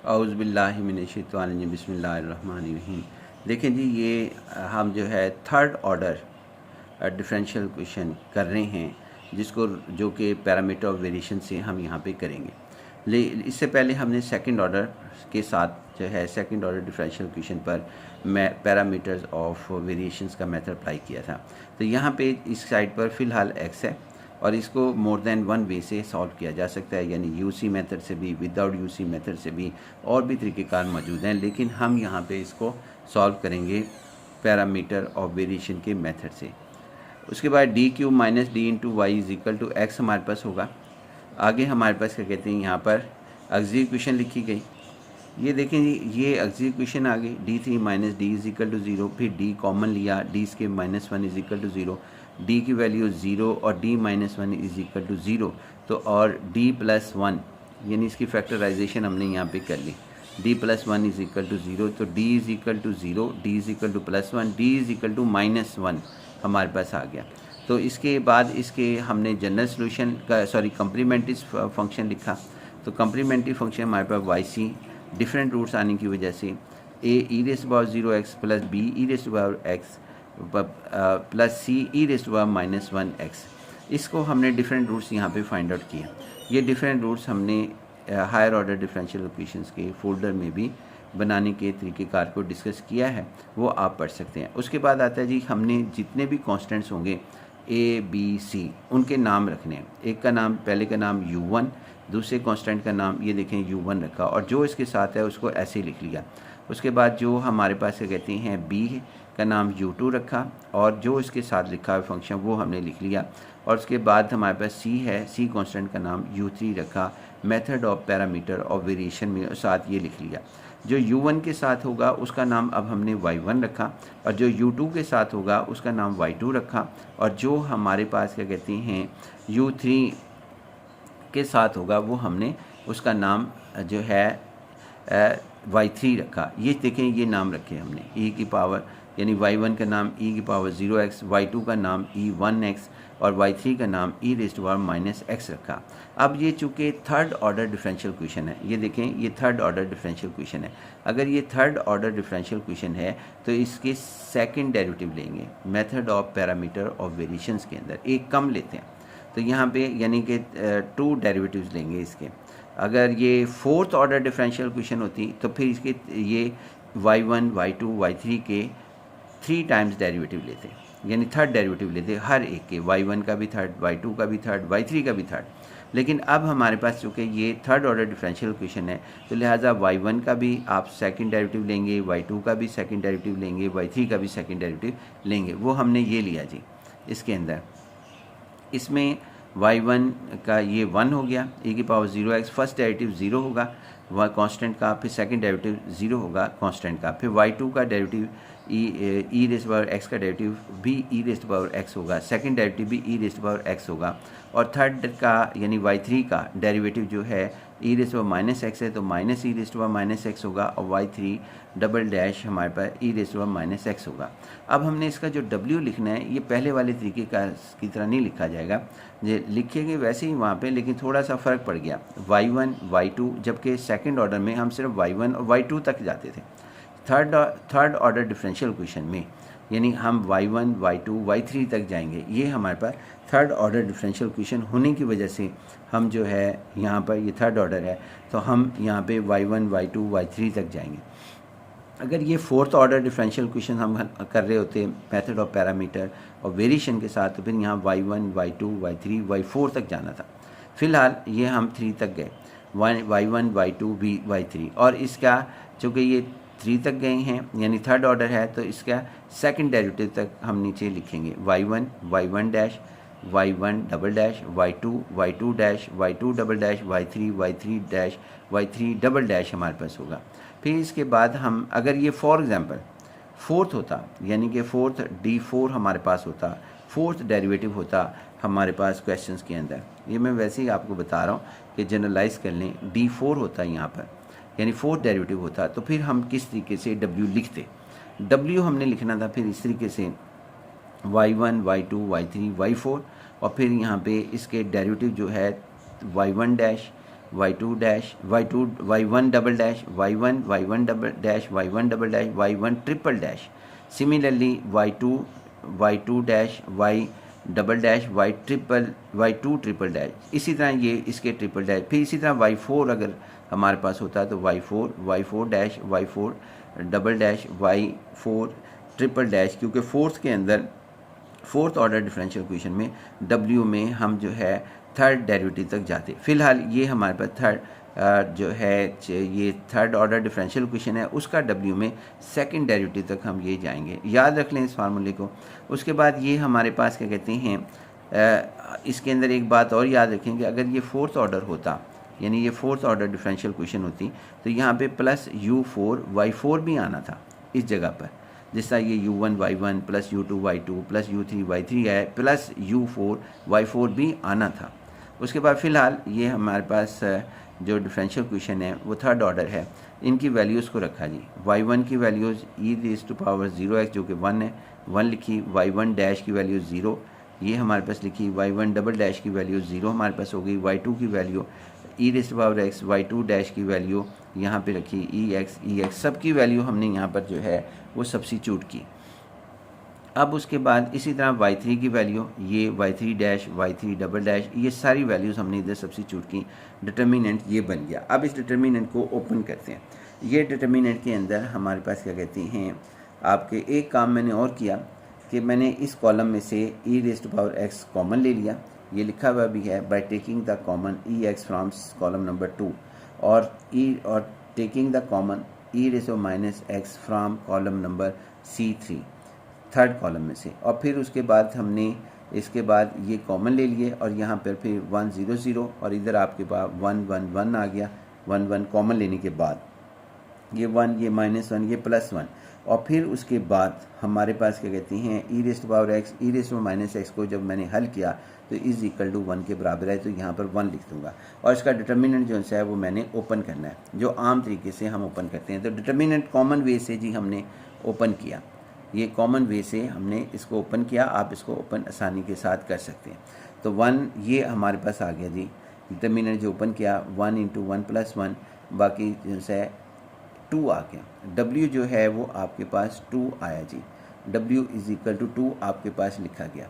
औज़ु बिल्लाहि मिनश्शैतानिर्रजीम बिस्मिल्लाहिर्रहमानिर्रहीम। देखें जी, ये हम जो है थर्ड ऑर्डर डिफरेंशियल क्वेश्चन कर रहे हैं, जिसको जो कि पैरामीटर ऑफ वेरिएशन से हम यहाँ पे करेंगे। इससे पहले हमने सेकंड ऑर्डर के साथ जो है सेकंड ऑर्डर डिफरेंशियल क्वेश्चन पर पैरामीटर्स ऑफ वेरिएशंस का मेथड अप्लाई किया था। तो यहाँ पे इस साइड पर फ़िलहाल x है और इसको मोर देन वन वे से सॉल्व किया जा सकता है, यानी यूसी मेथड से भी, विदाउट यूसी मेथड से भी, और भी तरीक़ेकार मौजूद हैं, लेकिन हम यहाँ पे इसको सॉल्व करेंगे पैरामीटर ऑफ वेरिएशन के मेथड से। उसके बाद D Q minus D into Y is equal to X हमारे पास होगा। आगे हमारे पास क्या कहते हैं, यहाँ पर ऑक्सिलरी इक्वेशन लिखी गई। ये देखें जी, ये ऑक्सिलरी इक्वेशन आ गई, D three minus D is equal to zero, फिर डी कॉमन लिया, डी इसके minus one is equal to zero, D की वैल्यू ज़ीरो और D minus one is equal to zero. तो और डी प्लस वन, यानी इसकी फैक्टराइजेशन हमने यहाँ पे कर ली, D plus one is equal to zero, तो D is equal to zero, D is equal to plus one, D is equal to minus one हमारे पास आ गया। तो इसके बाद इसके हमने जनरल सोल्यूशन का कम्प्लीमेंट्री फंक्शन लिखा। तो कम्प्लीमेंट्री फंक्शन हमारे पास वाई सी डिफरेंट रूट्स आने की वजह से A E raise to power zero X plus B E raise to power X plus C E raise to power minus one X, इसको हमने डिफरेंट रूट्स यहाँ पे फाइंड आउट किया। ये डिफरेंट रूट्स हमने हायर ऑर्डर डिफरेंशियल इक्वेशंस के folder में भी बनाने के तरीक़ेकार को डिस्कस किया है, वो आप पढ़ सकते हैं। उसके बाद आता है जी, हमने जितने भी कॉन्स्टेंट्स होंगे ए बी सी, उनके नाम रखने हैं। एक का नाम, पहले का नाम u1, दूसरे कांस्टेंट का नाम ये देखें u1 रखा, और जो इसके साथ है उसको ऐसे ही लिख लिया। उसके बाद जो हमारे पास क्या कहते हैं b का नाम u2 रखा, और जो इसके साथ लिखा है फंक्शन वो हमने लिख लिया। और उसके बाद हमारे पास c है, c कांस्टेंट का नाम u3 रखा, method of parameter of variation में साथ ये लिख लिया। जो u1 के साथ होगा उसका नाम अब हमने y1 रखा, और जो u2 के साथ होगा उसका नाम y2 रखा, और जो हमारे पास क्या कहते हैं u3 के साथ होगा वो हमने उसका नाम जो है y3 रखा। ये देखें, ये नाम रखे हमने e की पावर, यानी y1 का नाम e की पावर 0x, y2 का नाम e1x और y3 का नाम e raise to power minus x रखा। अब ये चूँकि थर्ड ऑर्डर डिफरेंशियल क्वेश्चन है, ये देखें ये थर्ड ऑर्डर डिफरेंशियल क्वेश्चन है। अगर ये थर्ड ऑर्डर डिफरेंशियल क्वेश्चन है तो इसके सेकंड डेरिवेटिव लेंगे method of parameter of variations के अंदर, एक कम लेते हैं। तो यहाँ पे यानी कि टू डेरिवेटिव्स लेंगे इसके। अगर ये फोर्थ ऑर्डर डिफरेंशियल क्वेश्चन होती तो फिर इसके ये y1 y2 y3 के 3 टाइम्स डेरिवेटिव लेते, यानी थर्ड डेरिवेटिव लेते हर एक के, y1 का भी थर्ड, y2 का भी थर्ड, y3 का भी थर्ड। लेकिन अब हमारे पास चूँकि ये थर्ड ऑर्डर डिफरेंशियल क्वेश्चन है तो लिहाजा y1 का भी आप सेकंड डेरिवेटिव लेंगे, y2 का भी सेकंड डेरिवेटिव लेंगे, y3 का भी सेकंड डेरिवेटिव लेंगे। वो हमने ये लिया जी इसके अंदर। इसमें y1 का ये 1 हो गया, e की पावर 0x, फर्स्ट डेरिवेटिव 0 होगा वह कांस्टेंट का, फिर सेकंड डेरिवेटिव 0 होगा कांस्टेंट का, फिर y2 का derivative E raise to power x का डेरिवेटिव भी E raise to power x होगा, सेकंड डेरिवेटिव भी E raise to power x होगा, और थर्ड का यानी y3 का डेरिवेटिव जो है E raise to power minus x है तो minus E raise to power minus x होगा, और y3 डबल डैश हमारे पास E raise to power minus x होगा। अब हमने इसका जो w लिखना है ये पहले वाले तरीके की तरह नहीं लिखा जाएगा, ये लिखेंगे वैसे ही वहाँ पे, लेकिन थोड़ा सा फ़र्क पड़ गया y1 y2, जबकि सेकंड ऑर्डर में हम सिर्फ y1 और y2 तक जाते थे। थर्ड ऑर्डर डिफरेंशियल क्वेश्चन में यानी हम y1 y2 y3 तक जाएंगे। ये हमारे पास थर्ड ऑर्डर डिफरेंशियल क्वेश्चन होने की वजह से हम जो है यहाँ पर ये थर्ड ऑर्डर है तो हम यहाँ पे y1 y2 y3 तक जाएंगे। अगर ये फोर्थ ऑर्डर डिफरेंशियल क्वेश्चन हम कर रहे होते मेथड ऑफ पैरामीटर और वेरिएशन के साथ, तो फिर यहाँ y1 y2 y3 y4 तक जाना था। फ़िलहाल ये हम 3 तक गए, y1 y2 भी y3, और इसका चूँकि ये 3 तक गए हैं यानी थर्ड ऑर्डर है तो इसका सेकंड डेरिवेटिव तक हम नीचे लिखेंगे y1 y1 dash y1 double dash y2 dash y2 double dash y3 dash y3 double dash हमारे पास होगा। फिर इसके बाद हम अगर ये फॉर एग्जांपल फोर्थ होता, यानी कि फोर्थ d4 हमारे पास होता, फोर्थ डेरिवेटिव होता हमारे पास क्वेश्चंस के अंदर, ये मैं वैसे ही आपको बता रहा हूँ कि जनरलाइज कर लें, d4 होता है यहाँ पर यानी फोर्थ डेरिवेटिव होता, तो फिर हम किस तरीके से w लिखते। w हमने लिखना था फिर इस तरीके से y1 y2 y3 y4, और फिर यहाँ पे इसके डेरिवेटिव जो है y1 dash y2 dash y2 y1 double dash y1 double dash y1 double dash y1 triple dash. Similarly y2 dash y double dash y2 triple dash. इसी तरह ये इसके ट्रिपल डैश। फिर इसी तरह y4 अगर हमारे पास होता है तो y4 dash y4 double dash y4 triple dash, क्योंकि फोर्थ ऑर्डर डिफरेंशियल इक्वेशन में w में हम जो है थर्ड डेरिवेटिव तक जाते। फ़िलहाल ये हमारे पास जो है ये थर्ड ऑर्डर डिफरेंशियल इक्वेशन है, उसका w में सेकंड डेरिवेटिव तक हम ये जाएंगे। याद रख लें इस फार्मूले को। उसके बाद ये हमारे पास क्या कहते हैं, इसके अंदर एक बात और याद रखें कि अगर ये फोर्थ ऑर्डर होता, यानी ये फोर्थ ऑर्डर डिफरेंशियल इक्वेशन होती, तो यहाँ पे प्लस u4 y4 भी आना था इस जगह पर। जिस तरह ये u1 y1 plus u2 y2 plus u3 y3 है, प्लस u4 y4 भी आना था। उसके बाद फ़िलहाल ये हमारे पास जो डिफरेंशियल इक्वेशन है वो थर्ड ऑर्डर है। इनकी वैल्यूज़ को रखा जी। y1 की वैल्यूज़ e⁻0x जो कि 1 है, 1 लिखी। y1 डैश की वैल्यू 0 ये हमारे पास लिखी। y1 डबल डैश की वैल्यू 0 हमारे पास हो गई। y2 की वैल्यू e⁻x, y2 डैश की वैल्यू यहाँ पे रखी ex सब की वैल्यू हमने यहाँ पर जो है वो सब्स्टिट्यूट की। अब उसके बाद इसी तरह y3 की वैल्यू, ये y3 dash y3 double dash, ये सारी वैल्यूज़ हमने इधर सब्स्टिट्यूट की। डिटर्मिनेंट ये बन गया। अब इस डिटर्मिनेंट को ओपन करते हैं। ये डिटर्मिनेंट के अंदर हमारे पास क्या कहते हैं, आपके एक काम मैंने और किया कि मैंने इस कॉलम में से e⁻x कॉमन ले लिया। ये लिखा हुआ भी है, by taking the common ex from column number 2 और taking the common e⁻x from column number C3 third column में से। और फिर उसके बाद हमने इसके बाद ये कॉमन ले लिए और यहाँ पर फिर 1 0 0 और इधर आपके पास 1 1 1 आ गया। 1 1 कॉमन लेने के बाद ये 1, ये -1, ये +1 और फिर उसके बाद हमारे पास क्या कहते हैं e⁻x को जब मैंने हल किया तो इज़ इक्वल टू 1 के बराबर है, तो यहाँ पर 1 लिख दूँगा। और इसका डिटर्मिनेंट जो है वो मैंने ओपन करना है, जो आम तरीके से हम ओपन करते हैं। तो डिटर्मिनेंट कॉमन वे से जी हमने ओपन किया, ये कॉमन वे से हमने इसको ओपन किया। आप इसको ओपन आसानी के साथ कर सकते हैं। तो 1 ये हमारे पास आ गया जी। डिटर्मिनेंट जो ओपन किया 1 × 1 + 1, बाकी जो है 2 आ गया। w जो है वो आपके पास 2 आया जी। w = 2 आपके पास लिखा गया,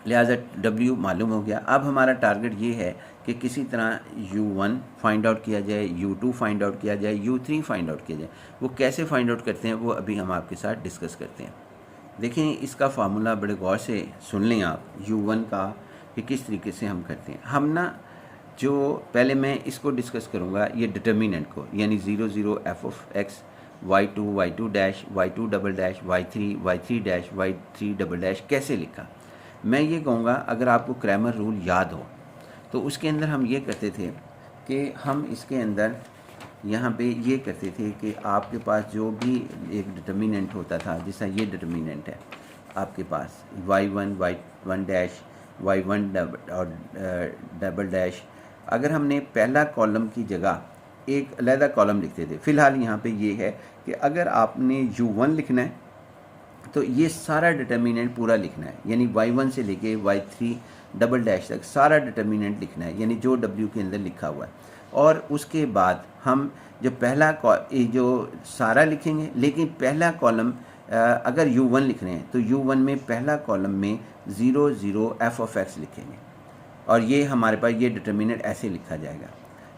लिहाजा w मालूम हो गया। अब हमारा टारगेट ये है कि किसी तरह u1 फाइंड आउट किया जाए, u2 फाइंड आउट किया जाए, u3 फाइंड आउट किया जाए। वो कैसे फाइंड आउट करते हैं वो अभी हम आपके साथ डिस्कस करते हैं। देखें इसका फार्मूला बड़े गौर से सुन लें आप u1 का कि किस तरीके से हम करते हैं। हम ना जो पहले मैं इसको डिस्कस करूँगा, ये डिटर्मिनेंट को, यानी 0 0 f(x), y2 dash, y2 double dash, y3 dash, y3 double dash कैसे लिखा। मैं ये कहूँगा अगर आपको क्रैमर रूल याद हो तो उसके अंदर हम ये करते थे कि हम इसके अंदर यहाँ पे ये करते थे कि आपके पास जो भी एक डिटर्मिनेंट होता था, जैसा ये डिटर्मिनेंट है आपके पास y1 dash, y1 double dash, अगर हमने पहला कॉलम की जगह एक अलहदा कॉलम लिखते थे। फ़िलहाल यहाँ पे ये है कि अगर आपने u1 लिखना है तो ये सारा डिटर्मिनेंट पूरा लिखना है, यानी y1 से लेके y3 डबल डैश तक सारा डिटर्मिनेंट लिखना है, यानी जो w के अंदर लिखा हुआ है। और उसके बाद हम जो पहला जो सारा लिखेंगे, लेकिन पहला कॉलम अगर u1 लिख रहे हैं तो u1 में पहला कॉलम में 0 0 f(x) लिखेंगे और ये हमारे पास ये डिटर्मिनेंट ऐसे लिखा जाएगा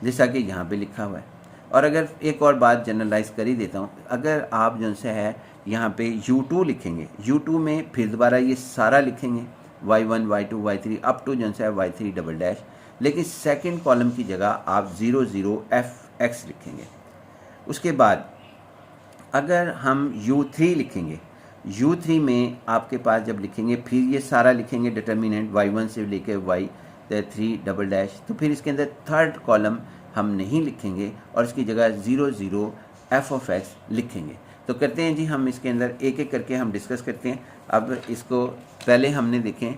जैसा कि यहाँ पे लिखा हुआ है। और अगर एक और बात जनरलाइज कर ही देता हूँ, अगर आप जो से है यहाँ पे u2 लिखेंगे, u2 में फिर दोबारा ये सारा लिखेंगे y1 y2 y3 up to जो है y3 डबल डैश, लेकिन सेकंड कॉलम की जगह आप 0 0 f(x) लिखेंगे। उसके बाद अगर हम u3 लिखेंगे, u3 में आपके पास जब लिखेंगे फिर ये सारा लिखेंगे डिटर्मिनेंट y1 से लेकर y3 डबल डैश, तो फिर इसके अंदर थर्ड कॉलम हम नहीं लिखेंगे और इसकी जगह 0 0 f(x) लिखेंगे। तो करते हैं जी, हम इसके अंदर एक एक करके हम डिस्कस करते हैं। अब इसको पहले हमने देखें,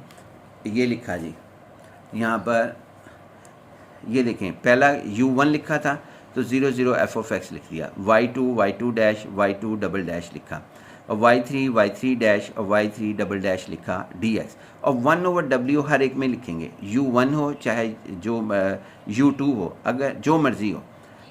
ये लिखा जी यहाँ पर, ये देखें पहला u1 लिखा था तो 0 0 f(x) लिख दिया, y2 dash, y2 double dash लिखा। और y3 डैश और y3 डबल डैश लिखा dx, और 1/w हर एक में लिखेंगे, u1 हो चाहे जो u2 हो, अगर जो मर्ज़ी हो,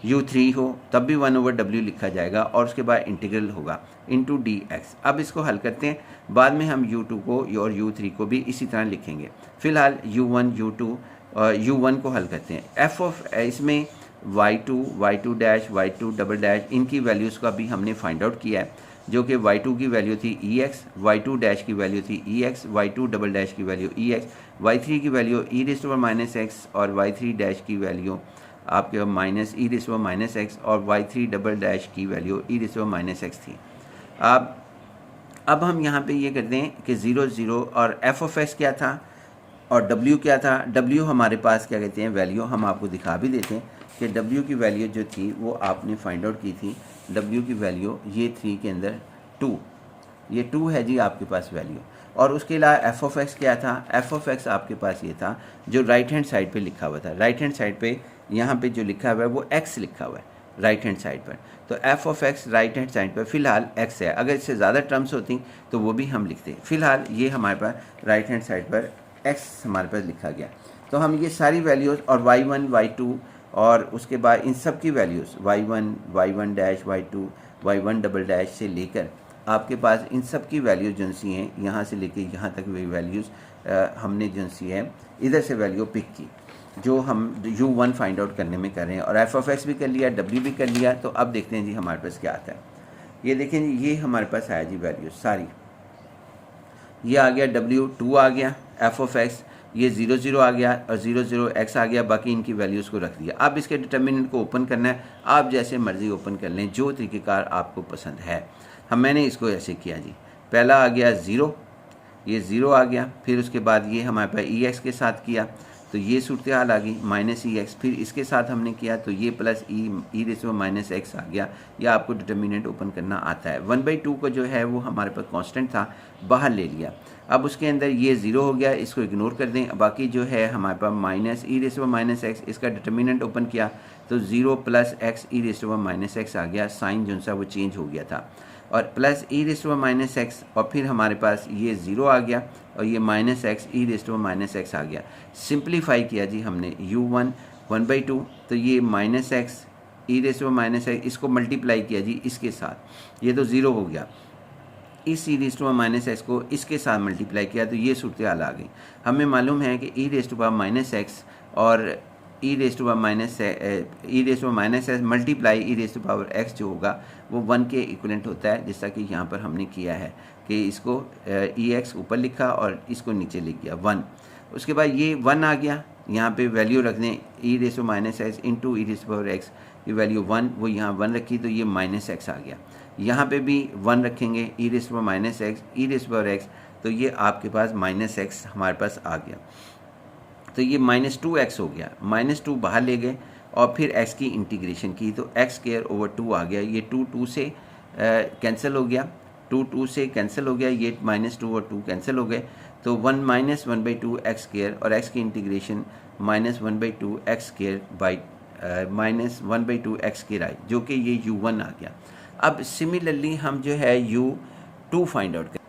u3 हो तब भी 1/w लिखा जाएगा और उसके बाद इंटीग्रल होगा इंटू dx। अब इसको हल करते हैं, बाद में हम u2 को और u3 को भी इसी तरह लिखेंगे। फ़िलहाल u1 u2 u1 को हल करते हैं। f ऑफ इसमें y2 dash y2 double dash इनकी वैल्यूज़ का भी हमने फाइंड आउट किया है, जो कि y2 की वैल्यू थी ex, y2 डैश की वैल्यू थी ex, y2 डबल डैश की वैल्यू ex, y3 की वैल्यू e⁻x और y3 डैश की वैल्यू आपके माइनस e⁻x और y3 डबल डैश की वैल्यू e⁻x थी। अब हम यहाँ पे ये करते हैं कि 0 0 और f ऑफ x क्या था और w क्या था। w हमारे पास क्या कहते हैं वैल्यू, हम आपको दिखा भी देते हैं कि w की वैल्यू जो थी वो आपने फाइंड आउट की थी। w की वैल्यू ये 3 के अंदर 2, ये 2 है जी आपके पास वैल्यू। और उसके अलावा f ऑफ x क्या था, f ऑफ x आपके पास ये था जो राइट हैंड साइड पे लिखा हुआ था। राइट हैंड साइड पे यहाँ पे जो लिखा हुआ है वो x लिखा हुआ है राइट हैंड साइड पर, तो f of x right hand side पर फ़िलहाल x है। अगर इससे ज़्यादा टर्म्स होती तो वो भी हम लिखते। फ़िलहाल ये हमारे पास राइट हैंड साइड पर x हमारे पास लिखा गया। तो हम ये सारी वैल्यूज़ और y1 y2 और उसके बाद इन सब की values y1 dash y1 double dash से लेकर आपके पास इन सब की वैल्यूज़ जो सी हैं यहाँ से लेकर यहाँ तक वे वैल्यूज़ हमने जो सी है इधर से वैल्यू पिक की, जो हम u1 फाइंड आउट करने में कर रहे हैं। और f ऑफ x भी कर लिया, w भी कर लिया। तो अब देखते हैं जी हमारे पास क्या आता है। ये देखें जी, ये हमारे पास आया जी वैल्यू सारी, ये आ गया w2 आ गया, f ऑफ x ये 0 0 आ गया और 0 0 x आ गया, बाकी इनकी वैल्यूज़ को रख दिया। अब इसके डिटर्मिनेंट को ओपन करना है, आप जैसे मर्ज़ी ओपन कर लें, जो तरीक़ेकार आपको पसंद है। मैंने इसको ऐसे किया जी, पहला आ गया 0, ये 0 आ गया, फिर उसके बाद ये हमारे पास ex के साथ किया तो ये सूरत हाल आ गई माइनस ex, फिर इसके साथ हमने किया तो ये प्लस e⁻x आ गया। या आपको डिटर्मिनेंट ओपन करना आता है। 1/2 को जो है वो हमारे पास कांस्टेंट था, बाहर ले लिया। अब उसके अंदर ये 0 हो गया, इसको इग्नोर कर दें। बाकी जो है हमारे पास माइनस e⁻x, इसका डिटर्मिनेंट ओपन किया तो 0 प्लस x e⁻x आ गया, साइन जो सा वो चेंज हो गया था, और प्लस e⁻x और फिर हमारे पास ये 0 आ गया और ये माइनस x e⁻x आ गया। सिंप्लीफाई किया जी हमने u1 1/2, तो ये माइनस x e⁻x, इसको मल्टीप्लाई किया जी इसके साथ, ये तो 0 हो गया। इस e⁻x को इसके साथ मल्टीप्लाई किया तो ये सूरत हाल आ गई। हमें मालूम है कि e⁻x और e⁻x मल्टीप्लाई e⁻x जो होगा वो 1 के इक्वलेंट होता है, जैसा कि यहाँ पर हमने किया है कि इसको ex ऊपर लिखा और इसको नीचे लिख दिया 1। उसके बाद ये 1 आ गया, यहाँ पे वैल्यू रख दें e⁻x इंटू e⁻x की वैल्यू 1, वो यहाँ 1 रखी तो ये माइनस x आ गया। यहाँ पे भी 1 रखेंगे e⁻x तो ये आपके पास माइनस x हमारे पास आ गया। तो ये -2x हो गया, -2 बाहर ले गए और फिर x की इंटीग्रेशन की तो x² आ गया। ये 2 से कैंसिल हो गया, 2 से कैंसिल हो गया, ये -2 और 2 कैंसिल हो गए तो 1 -1/2 x² और x की इंटीग्रेशन -1/2 x² बाई -1/2 x² आई, जो कि ये u1 आ गया। अब सिमिलरली हम जो है u2 फाइंड आउट करें।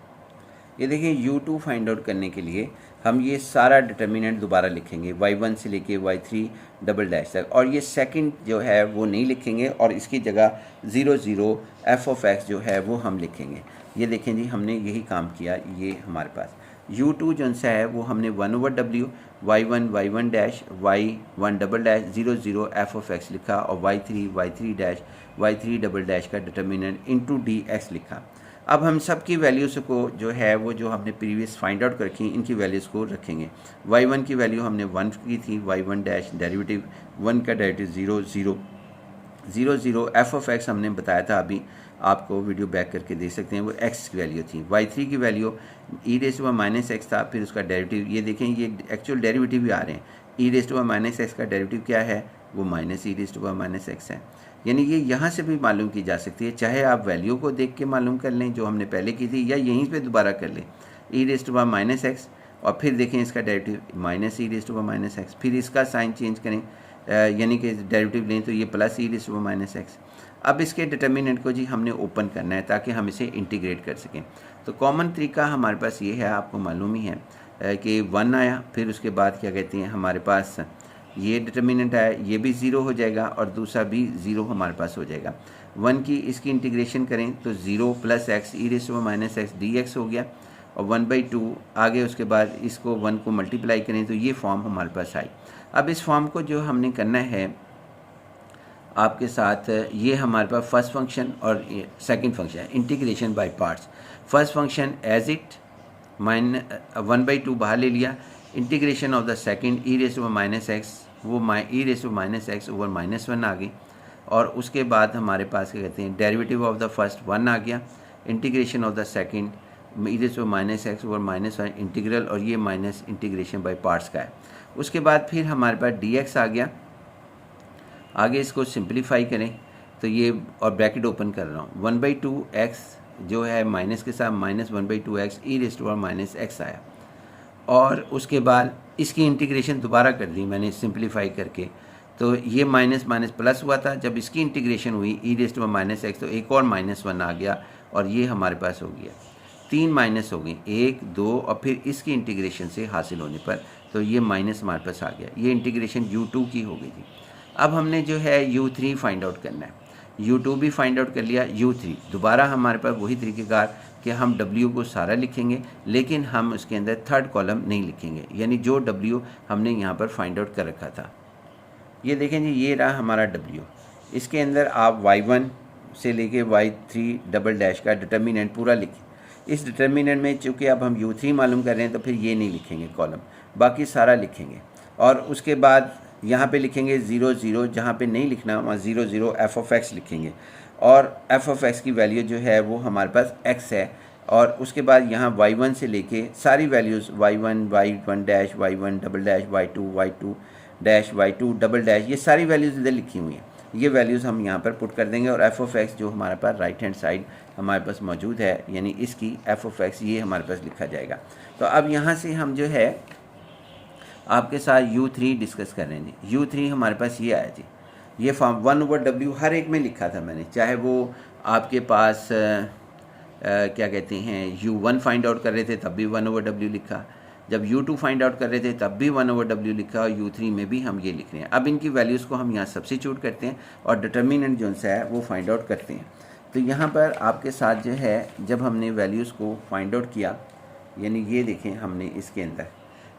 ये देखिए u2 फाइंड आउट करने के लिए हम ये सारा डिटर्मिनेंट दोबारा लिखेंगे y1 से लेके y3 डबल डैश तक, और ये सेकंड जो है वो नहीं लिखेंगे और इसकी जगह 0 0 f ऑफ x जो है वो हम लिखेंगे। ये देखें जी, हमने यही काम किया। ये हमारे पास u2 जो सा है वो हमने 1/w y1 dash y1 double dash 0 0 f of x लिखा और y3 dash y3 double dash का डिटर्मिनेंट इंटू dx लिखा। अब हम सब की वैल्यूज़ को जो है वो जो हमने प्रीवियस फाइंड आउट कर रखी इनकी वैल्यूज़ को रखेंगे। y1 की वैल्यू हमने 1 की थी, y1 डैश डेरिवेटिव 1 का डेरिवेटिव 0 0 f ऑफ x हमने बताया था, अभी आपको वीडियो बैक करके देख सकते हैं, वो x की वैल्यू थी। y3 की वैल्यू e⁻x था, फिर उसका डेरिवेटिव ये देखें, ये एक्चुअल डेरिवेटिव भी आ रहे हैं। e⁻x का डेरिवेटिव क्या है, वो माइनस e⁻x है। यानी ये यहाँ से भी मालूम की जा सकती है, चाहे आप वैल्यू को देख के मालूम कर लें जो हमने पहले की थी, या यहीं पे दोबारा कर लें e⁻x और फिर देखें इसका डेरिवेटिव माइनस e⁻x, फिर इसका साइन चेंज करें यानी कि डेरिवेटिव लें तो ये plus E raise to power minus X. अब इसके डिटर्मिनेंट को जी हमने ओपन करना है ताकि हम इसे इंटीग्रेट कर सकें। तो कॉमन तरीका हमारे पास ये है, आपको मालूम ही है कि 1 आया, फिर उसके बाद क्या कहते हैं हमारे पास ये डिटर्मिनेंट आया, ये भी 0 हो जाएगा और दूसरा भी 0 हमारे पास हो जाएगा। 1 की इसकी इंटीग्रेशन करें तो 0 plus X E raise to power minus X D X हो गया और 1/2 आगे उसके बाद इसको 1 को मल्टीप्लाई करें तो ये फॉर्म हमारे पास आई। अब इस फॉर्म को जो हमने करना है आपके साथ, ये हमारे पास फर्स्ट फंक्शन और सेकंड फंक्शन है, integration by parts. First function as it 1/2 बाहर ले लिया, integration of the second E raise to power minus X, वो E raise to power minus X over -1 आ गई और उसके बाद हमारे पास क्या कहते हैं डेरिवेटिव ऑफ द फर्स्ट 1 आ गया, integration of the second E raise to power minus X over -1 integral और ये माइनस इंटीग्रेशन बाय पार्ट्स का है। उसके बाद फिर हमारे पास dx आ गया, आगे इसको सिंप्लीफाई करें तो ये और ब्रैकेट ओपन कर रहा हूँ 1/2 एक्स जो है माइनस के साथ -1/2 X E raise to power minus X आया और उसके बाद इसकी इंटीग्रेशन दोबारा कर दी मैंने सिंप्लीफाई करके, तो ये माइनस माइनस प्लस हुआ था, जब इसकी इंटीग्रेशन हुई E raise to power minus X तो एक और -1 आ गया और ये हमारे पास हो गया 3 माइनस हो गई 1 2 और फिर इसकी इंटीग्रेशन से हासिल होने पर तो ये माइनस हमारे पास आ गया, ये इंटीग्रेशन u2 की हो गई थी। अब हमने जो है u3 फाइंड आउट करना है, u2 भी फाइंड आउट कर लिया, u3 दोबारा हमारे पास वही तरीक़ेकार कि हम w को सारा लिखेंगे लेकिन हम उसके अंदर थर्ड कॉलम नहीं लिखेंगे, यानी जो w हमने यहाँ पर फाइंड आउट कर रखा था। ये देखें जी, ये रहा हमारा w, इसके अंदर आप y1 से लेके y3 डबल डैश का डिटर्मिनेंट पूरा लिखें। इस डिटर्मिनेंट में चूँकि अब हम u3 मालूम कर रहे हैं तो फिर ये नहीं लिखेंगे कॉलम, बाकी सारा लिखेंगे और उसके बाद यहाँ पे लिखेंगे 0 0, जहाँ पे नहीं लिखना वहाँ 0 0 एफ ऑफ एक्स लिखेंगे और एफ ऑफ एक्स की वैल्यू जो है वो हमारे पास x है और उसके बाद यहाँ y1 से लेके सारी values y1 y1 dash y1 double dash y2 dash y2 double dash ये सारी वैल्यूज़ इधर लिखी हुई हैं, ये वैल्यूज़ हम यहाँ पर पुट कर देंगे और एफ ऑफ एक्स जो हमारे पास राइट हैंड साइड हमारे पास मौजूद है यानी इसकी एफ ऑफ एक्स ये हमारे पास लिखा जाएगा। तो अब यहाँ से हम जो है आपके साथ u3 डिस्कस कर रहे हैं जी। u3 हमारे पास ये आया जी, ये फॉर्म 1/w हर एक में लिखा था मैंने, चाहे वो आपके पास क्या कहते हैं u1 फाइंड आउट कर रहे थे तब भी 1/w लिखा, जब u2 फाइंड आउट कर रहे थे तब भी 1/w लिखा और u3 में भी हम ये लिख रहे हैं। अब इनकी वैल्यूज़ को हम यहाँ सब्स्टिट्यूट करते हैं और डिटर्मिनेंट जो सा है वो फाइंड आउट करते हैं। तो यहाँ पर आपके साथ जो है जब हमने वैल्यूज़ को फाइंड आउट किया, यानी ये देखें हमने इसके अंदर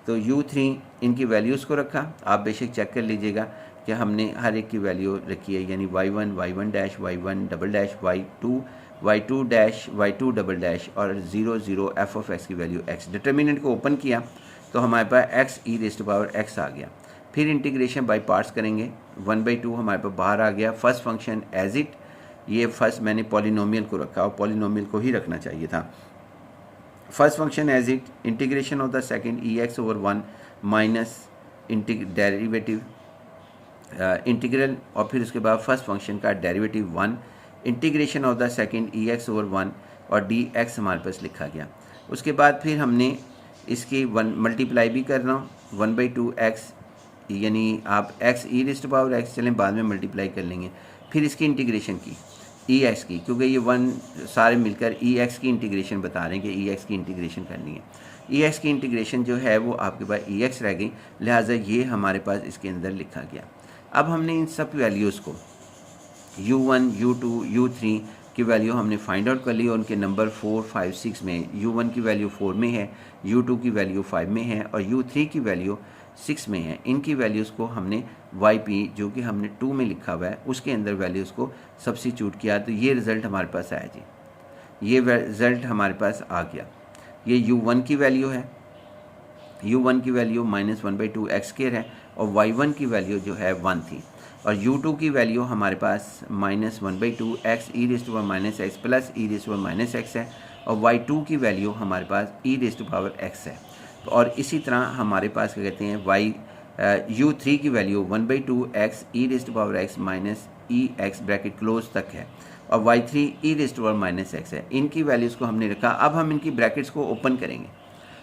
तो u3 इनकी वैल्यूज़ को रखा, आप बेशक चेक कर लीजिएगा कि हमने हर एक की वैल्यू रखी है, यानी y1 dash y1 double dash y2 dash y2 double dash और 0 0 एफ ऑफ एक्स की वैल्यू x। डिटर्मिनेंट को ओपन किया तो हमारे पास x E raise to power x आ गया, फिर इंटीग्रेशन बाय पार्ट्स करेंगे 1/2 हमारे पास बाहर आ गया। फर्स्ट फंक्शन एज इट, ये फर्स्ट मैंने पॉलिनोमियल को रखा और पॉलिनोमियल को ही रखना चाहिए था। First function as it, integration of the second E X over 1 minus derivative integral और फिर उसके बाद फर्स्ट फंक्शन का derivative 1 integration of the second E X over 1 और डी एक्स हमारे पास लिखा गया। उसके बाद फिर हमने इसकी 1 मल्टीप्लाई भी कर रहा हूँ 1/2 एक्स, यानी आप X E raise to power X चलें बाद में मल्टीप्लाई कर लेंगे, फिर इसकी इंटीग्रेशन की ई एक्स की, क्योंकि ये 1 सारे मिलकर ई एक्स की इंटीग्रेशन बता रहे हैं कि ई एक्स की इंटीग्रेशन करनी है। ई एक्स की इंटीग्रेशन जो है वो आपके पास ई एक्स रह गई, लिहाजा ये हमारे पास इसके अंदर लिखा गया। अब हमने इन सब वैल्यूज़ को u1 u2 u3 की वैल्यू हमने फाइंड आउट कर ली और उनके नंबर 4 5 6 में, u1 की वैल्यू 4 में है, u2 की वैल्यू 5 में है और u3 की वैल्यू 6 में है। इनकी वैल्यूज़ को हमने yp जो कि हमने 2 में लिखा हुआ है उसके अंदर वैल्यूज़ को सब्स्टिट्यूट किया तो ये रिज़ल्ट हमारे पास आया जी, ये रिज़ल्ट हमारे पास आ गया। ये u1 की वैल्यू है, u1 की वैल्यू -1/2 x² है और y1 की वैल्यू जो है 1 थी और u2 की वैल्यू हमारे पास -1/2 x E raise to power minus X plus E raise to power minus X है और y2 की वैल्यू हमारे पास E raise to power x है। और इसी तरह हमारे पास क्या कहते हैं u3 की value 1/2 x E raise to power x minus E X bracket close तक है और y3 E raise to power minus X है। इनकी वैल्यूज़ को हमने रखा। अब हम इनकी ब्रैकेट्स को ओपन करेंगे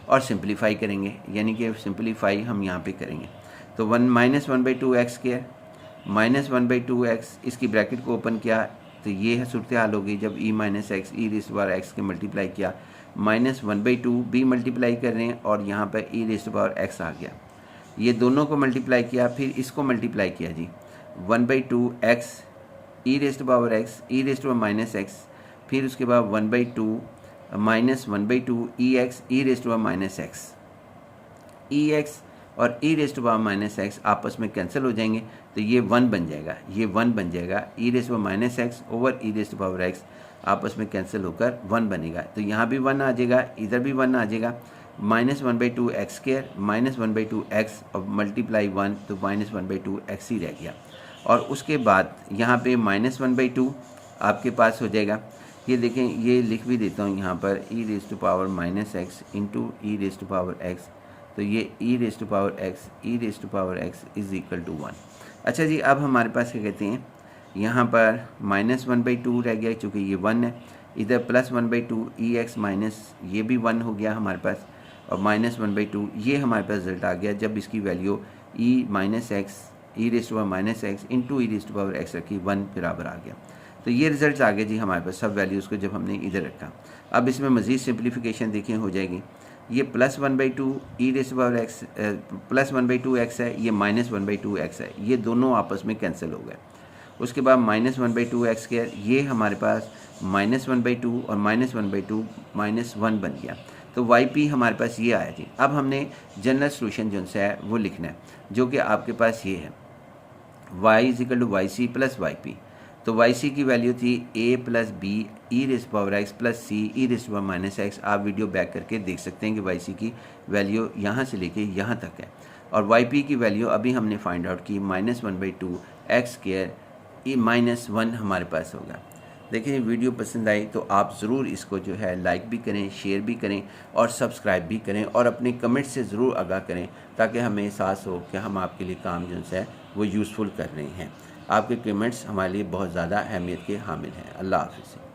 और सिंप्लीफाई करेंगे, यानी कि सिंप्लीफाई हम यहाँ पे करेंगे तो 1 -1/2 x² -1/2x, इसकी ब्रैकेट को ओपन किया तो ये है सूरत हाल होगी जब e minus X E raised power x के मल्टीप्लाई किया, -1/2 भी मल्टीप्लाई कर रहे हैं और यहाँ पर e रेस्ट पावर एक्स आ गया। ये दोनों को मल्टीप्लाई किया, फिर इसको मल्टीप्लाई किया जी, 1/2x E raised power X E raised power minus X, फिर उसके बाद 1/2 -1/2 ex E raised power minus X. ex और E raised power minus X आपस में कैंसिल हो जाएंगे तो ये 1 बन जाएगा, ये 1 बन जाएगा। E raised power minus X over E raised power X आपस में कैंसिल होकर 1 बनेगा। तो यहाँ भी 1 आ जाएगा, इधर भी 1 आ जाएगा। -1/2 एक्स स्क्वायर -1/2 एक्स और मल्टीप्लाई 1 तो -1/2 एक्स ही रह गया। और उसके बाद यहाँ पे -1/2 आपके पास हो जाएगा। ये देखें, ये लिख भी देता हूँ यहाँ पर E raised power minus X into E raised power X, तो ये E raised power X E raised power X is equal to 1। अच्छा जी, अब हमारे पास क्या कहते हैं, यहाँ पर -1/2 रह गया चूँकि ये 1 है, इधर +1/2 ई एक्स माइनस ये भी 1 हो गया हमारे पास, और -1/2 ये हमारे पास रिजल्ट आ गया जब इसकी value E minus X E raised power minus X into E raised power X रखी 1 बराबर आ गया। तो ये रिजल्ट आ गया जी हमारे पास सब वैल्यूज़ को जब हमने इधर रखा। अब इसमें मज़ीद सिंप्लीफिकेशन देखें हो जाएगी। ये +1/2 ई रेस्ट पावर एक्स +1/2 एक्स है, ये -1/2 एक्स है, ये दोनों आपस में कैंसिल हो गए। उसके बाद -1/2 एक्स स्क्वायर, ये हमारे पास -1/2 और -1/2 -1 बन गया। तो YP हमारे पास ये आया जी। अब हमने जनरल सोल्यूशन जो है वो लिखना है, जो कि आपके पास ये है y = YC + YP। तो YC की वैल्यू थी a + b E raised power x + c E raised power minus x. आप वीडियो बैक करके देख सकते हैं कि YC की वैल्यू यहाँ से लेके यहाँ तक है, और YP की वैल्यू अभी हमने फाइंड आउट की -1/2 एक्स स्क्वायर ई -1 हमारे पास होगा। देखिए, वीडियो पसंद आई तो आप ज़रूर इसको जो है लाइक भी करें, शेयर भी करें और सब्सक्राइब भी करें, और अपने कमेंट से ज़रूर आगाह करें ताकि हमें एहसास हो कि हम आपके लिए काम जो है वो यूज़फुल कर रहे हैं। आपके कमेंट्स हमारे लिए बहुत ज़्यादा अहमियत के हामिल हैं। अल्लाह हाफ़िज़।